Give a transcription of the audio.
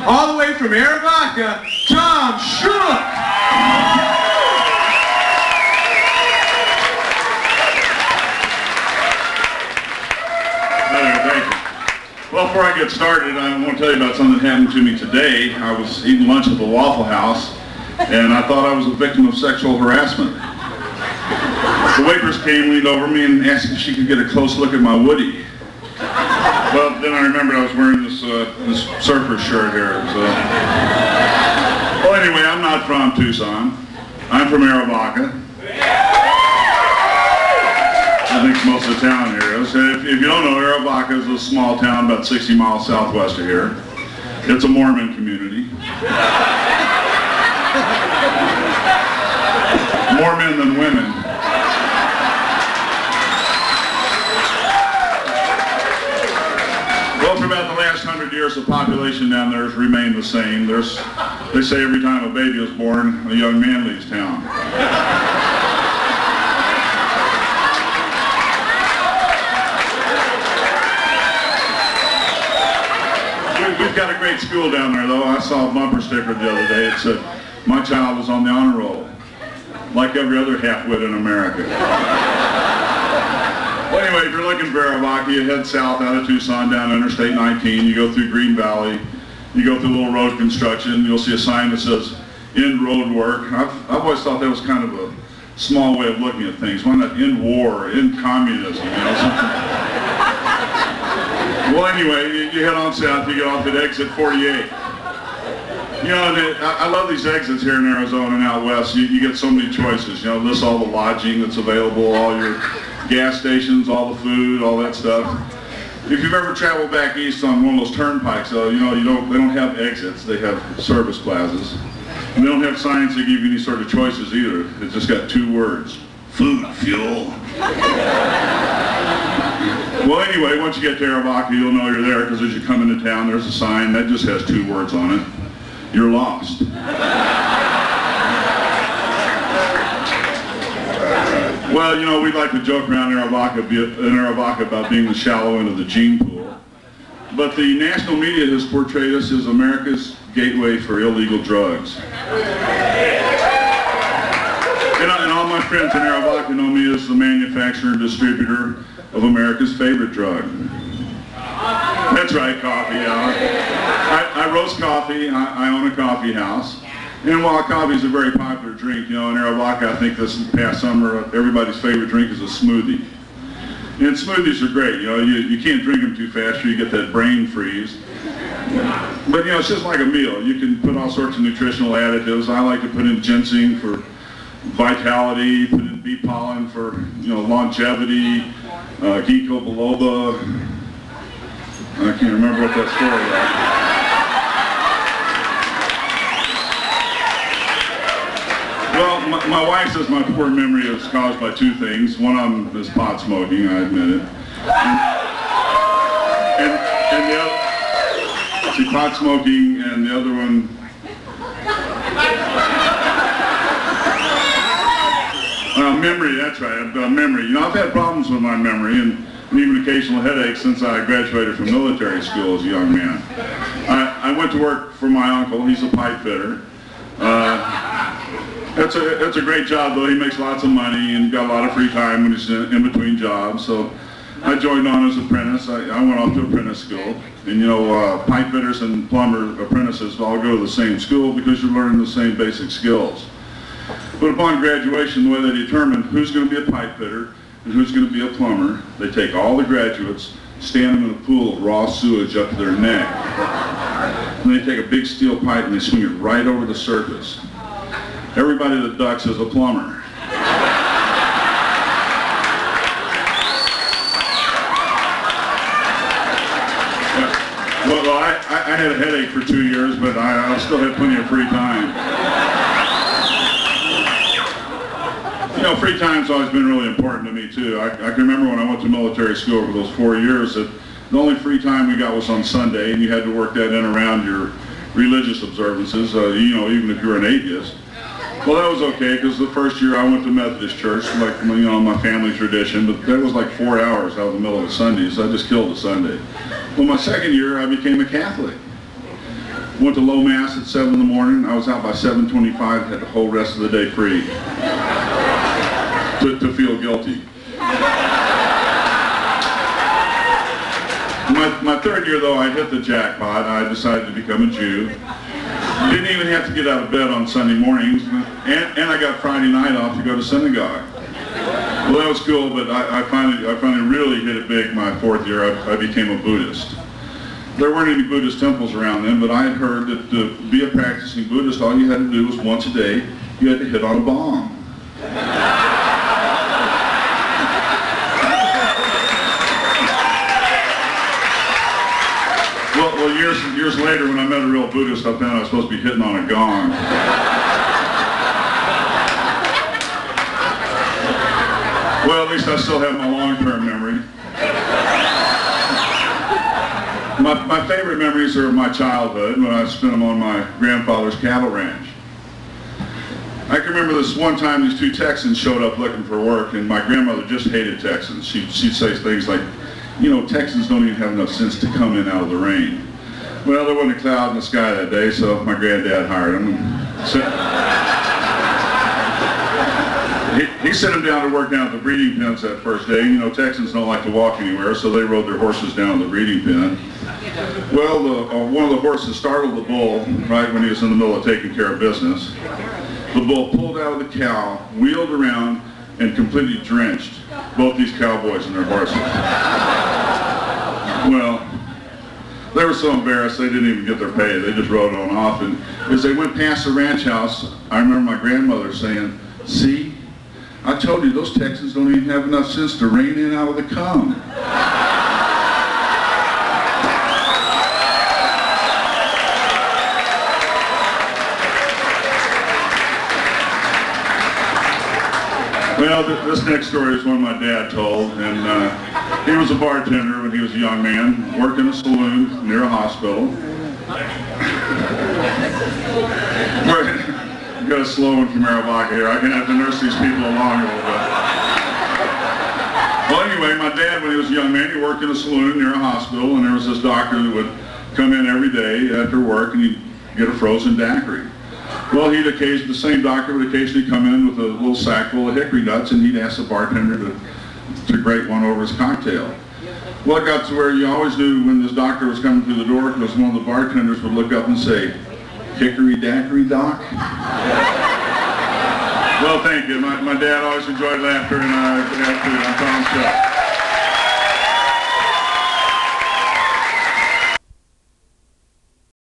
all the way from ArivacaTom Shook. Well, before I get started, I want to tell you about something that happened to me today. I was eating lunch at the Waffle House, and I thought I was a victim of sexual harassment. The waitress came, leaned over me, and asked if she could get a close look at my Woody. Well, then I remembered I was wearing this surfer shirt here. So. Well, anyway, I'm not from Tucson. I'm from Arivaca. I think most of the town here is. If you don't know, Arivaca is a small town about 60 miles southwest of here. It's a Mormon community. More men than women. Well, for about the last 100 years, the population down there has remained the same. They say every time a baby is born, a young man leaves town. We've got a great school down there, though. I saw a bumper sticker the other day. It said, "My child is on the honor roll," like every other half-wit in America. Well, anyway, if you're looking for Arivaca, you head south out of Tucson down Interstate 19. You go through Green Valley. You go through a little road construction. You'll see a sign that says, "End road work." I've always thought that was kind of a small way of looking at things. Why not end war, end communism, you know, something. Well, anyway, you head on south, you get off at exit 48. You know, I love these exits here in Arizona and out west. You get so many choices. You know, lists all the lodging that's available, all your gas stations, all the food, all that stuff. If you've ever traveled back east on one of those turnpikes, you know, they don't have exits. They have service plazas. And they don't have signs that give you any sort of choices either. It's just got two words: food, fuel. Well, anyway, once you get to Arivaca, you'll know you're there, because as you come into town, there's a sign that just has two words on it: you're lost. Well, you know, we like to joke around in Arivaca about being the shallow end of the gene pool. But the national media has portrayed us as America's gateway for illegal drugs. And all my friends in Arivaca know me as the manufacturer and distributor of America's favorite drug. That's right, coffee. I roast coffee. I own a coffee house. And while coffee is a very popular drink, you know, in Arivaca, I think this past summer, everybody's favorite drink is a smoothie. And smoothies are great. You know, you can't drink them too fast, or you get that brain freeze. But, you know, it's just like a meal. You can put all sorts of nutritional additives. I like to put in ginseng for vitality, put in bee pollen for, you know, longevity, ginkgo biloba. I can't remember what that story was. Well, my wife says my poor memory is caused by two things. One of them is pot smoking, I admit it. And the other, see, pot smoking, and the other one, memory, that's right, memory. You know, I've had problems with my memory, and even occasional headaches since I graduated from military school as a young man. I went to work for my uncle. He's a pipe fitter. That's a great job, though. He makes lots of money and got a lot of free time when he's in between jobs. So I joined on as an apprentice. I went off to apprentice school. And, you know, pipe fitters and plumber apprentices all go to the same school because you're learning the same basic skills. But upon graduation, the way they determine who's going to be a pipe fitter and who's going to be a plumber, they take all the graduates, stand them in a pool of raw sewage up to their neck. And they take a big steel pipe and they swing it right over the surface. Everybody that ducks is a plumber. Well, I had a headache for 2 years, but I still had plenty of free time. You know, free time's always been really important to me, too. I can remember when I went to military school for those 4 years that the only free time we got was on Sunday, and you had to work that in around your religious observances, you know, even if you're an atheist. Well, that was okay, because the first year I went to Methodist church, like, you know, my family tradition, but that was like 4 hours out of the middle of a Sunday, so I just killed a Sunday. Well, my second year, I became a Catholic. Went to low mass at 7 in the morning. I was out by 7:25, had the whole rest of the day free to feel guilty. My third year, though, I hit the jackpot. I decided to become a Jew. Didn't even have to get out of bed on Sunday mornings, and I got Friday night off to go to synagogue. Well, that was cool, but I finally really hit it big my fourth year. I became a Buddhist. There weren't any Buddhist temples around then, but I had heard that to be a practicing Buddhist, all you had to do was once a day, you had to hit on a bomb. Well, years later, when I met a real Buddhist, I found I was supposed to be hitting on a gong. Well, at least I still have my long-term memory. My favorite memories are of my childhood, when I spent them on my grandfather's cattle ranch. I can remember this one time these two Texans showed up looking for work, and my grandmother just hated Texans. She'd say things like, you know, Texans don't even have enough sense to come in out of the rain. Well, there wasn't a cloud in the sky that day, so my granddad hired him. He sent him down to work down at the breeding pens that first day. You know, Texans don't like to walk anywhere, so they rode their horses down to the breeding pen. Well, one of the horses startled the bull right when he was in the middle of taking care of business. The bull pulled out of the cow, wheeled around, and completely drenched both these cowboys and their horses. Well, they were so embarrassed they didn't even get their pay. They just rode on off. And as they went past the ranch house, I remember my grandmother saying, "See, I told you those Texans don't even have enough sense to rein in out of the cum." Well, this next story is one my dad told, and he was a bartender when he was a young man, worked in a saloon near a hospital. I've got a slow one from Arivaca here. I'm going to have to nurse these people along a little bit. Well, anyway, my dad, when he was a young man, he worked in a saloon near a hospital, and there was this doctor that would come in every day after work, and he'd get a frozen daiquiri. Well, the same doctor would occasionally come in with a little sack full of hickory nuts, and he'd ask the bartender to grate one over his cocktail. Well, it got to where you always knew when this doctor was coming through the door, because one of the bartenders would look up and say, "Hickory daiquiri, doc?" Well, thank you. My dad always enjoyed laughter, and I have to on Tom's show.